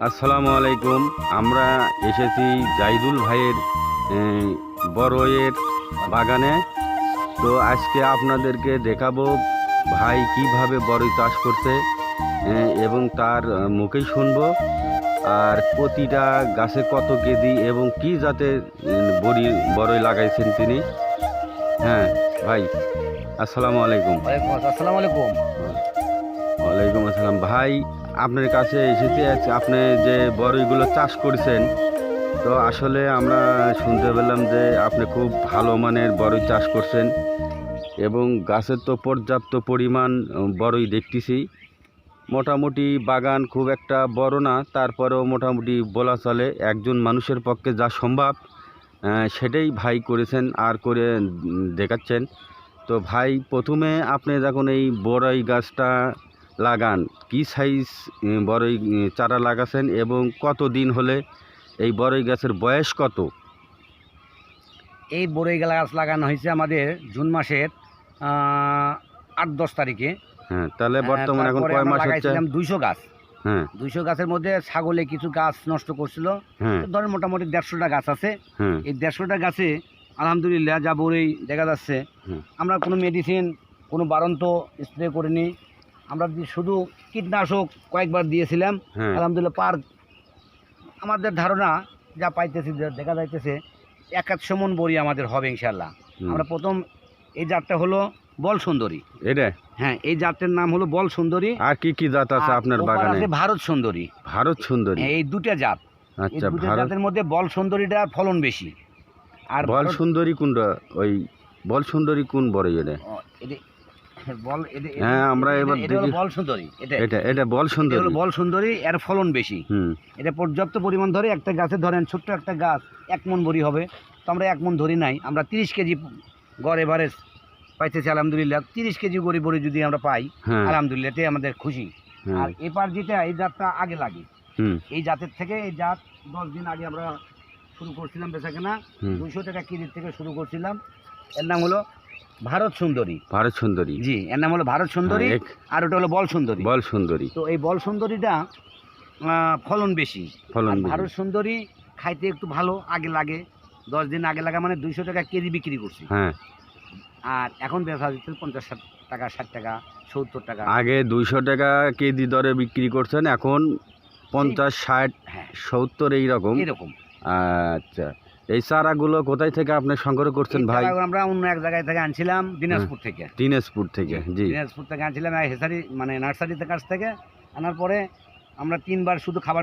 আসসালামু আলাইকুম। আমরা এসেছি জাহিদুল ভাইয়ের বড়ইয়ের বাগানে। তো আজকে আপনাদেরকে দেখাবো ভাই কিভাবে বড়ই চাষ করছে এবং তার মুখেই শুনবো। আর প্রতিটা গাছে কত কেজি এবং কি জাতের বড়ই লাগাইছেন তিনি। হ্যাঁ ভাই, আসসালামু আলাইকুম। আসসালামু আলাইকুম। ওয়ালাইকুম আসসালাম। ভাই, আপনার কাছে এসেছি আপনি যে বড়ইগুলো চাষ করেছেন, তো আসলে আমরা শুনতে পেলাম যে আপনি খুব ভালো মানের বড়ই চাষ করছেন এবং গাছের তো পর্যাপ্ত পরিমাণ বড়ই দেখতেছি। মোটামুটি বাগান খুব একটা বড় না, তারপরেও মোটামুটি বলা চলে একজন মানুষের পক্ষে যা সম্ভব সেটাই ভাই করেছেন আর করে দেখাচ্ছেন। তো ভাই, প্রথমে আপনি যখন এই বড়ই গাছটা লাগান, কি সাইজ বড়ই চারা লাগাছেন এবং কত দিন হলে এই বড়ই গাছের বয়স কত? এই বড়ই গাছ লাগানো হয়েছে আমাদের জুন মাসের 8-10 তারিখে। হ্যাঁ, তাহলে বর্তমানে এখন কয় মাস হচ্ছে? 200 গাছ। হ্যাঁ, 200 গাছের মধ্যে ছাগলে কিছু গাছ নষ্ট করছিল। হ্যাঁ, ধরেন মোটামুটি 150টা গাছ আছে। হ্যাঁ, এই 150টা গাছে আলহামদুলিল্লাহ যা বড়ই দেখা যাচ্ছে। আমরা কোনো মেডিসিন, কোনো বারন্ত স্প্রে করিনি। আমরা শুধু কীটনাশক কয়েকবার দিয়েছিলাম। হ্যাঁ, আলহামদুলিল্লাহ আমাদের ধারণা যা পাইতেছি, দেখা যাইতেছে 100 মণ বড়ি আমাদের হবে ইনশাল্লাহ। আমরা প্রথম এই জাতটা হলো বল সুন্দরী। এটা? হ্যাঁ, এই জাতের নাম হলো বল সুন্দরী। আর কি কি জাত আছে আপনার বাগানে? আছে ভারত সুন্দরী। ভারত সুন্দরী? হ্যাঁ, এই দুটা জাত। আচ্ছা, এই দুটা ভারত জাতের মধ্যে বল সুন্দরীটার ফলন বেশি। আর বল সুন্দরী কোনটা? ওই বল সুন্দরী কোন বড়ই এটা? হ্যাঁ, আমরা এবার দেখি। বল সুন্দরী এটা বল সুন্দরী হলো বল সুন্দরী, এর ফলন বেশি। এটা পর্যাপ্ত পরিমাণ ধরে একটা গাছে, ধরেন ছোট্ট একটা গাছ 1 মণ বড়ি হবে। তো আমরা 1 মণ ধরি নাই, আমরা 30 কেজি গড় এভারেজ পাইতেছি আলহামদুলিল্লাহ। 30 কেজি বড়ি যদি আমরা পাই আলহামদুলিল্লাহ, এতে আমাদের খুশি। আর এবার যেটা এই জাতটা আগে লাগে, এই জাতের থেকে এই জাত 10 দিন আগে আমরা শুরু করছিলাম বেচাকেনা। 200 টাকা কেজির থেকে শুরু করছিলাম। এর নাম হলো ভারত সুন্দরী। ভারত সুন্দরী? জি, এর নাম হলো ভারত সুন্দরী। আর ওটা হলো বল সুন্দরী। বল সুন্দরী। তো এই বল সুন্দরীটা ফলন বেশি। ভারত সুন্দরী খাইতে একটু ভালো আগে লাগে। 10 দিন আগে লাগা মানে 200 টাকা কেজি বিক্রি করছি। হ্যাঁ, আর এখন বেচা দিচ্ছে 50 টাকা, 60 টাকা, 70 টাকা। আগে 200 টাকা কেজি দরে বিক্রি করছেন, এখন 50, 60, 70 এইরকম। আচ্ছা, এই চারাগুলো কোথায় থেকে আপনি সংগ্রহ করছেন ভাই? আমরা অন্য এক জায়গায় থেকে আনছিলাম, দিনাজপুর থেকে। দিনাজপুর থেকে? জি, দিনাজপুর থেকে আনছিলাম, হেসারি মানে নার্সারিতে কাছ থেকে আনার পরে আমরা 3 বার শুধু খাবার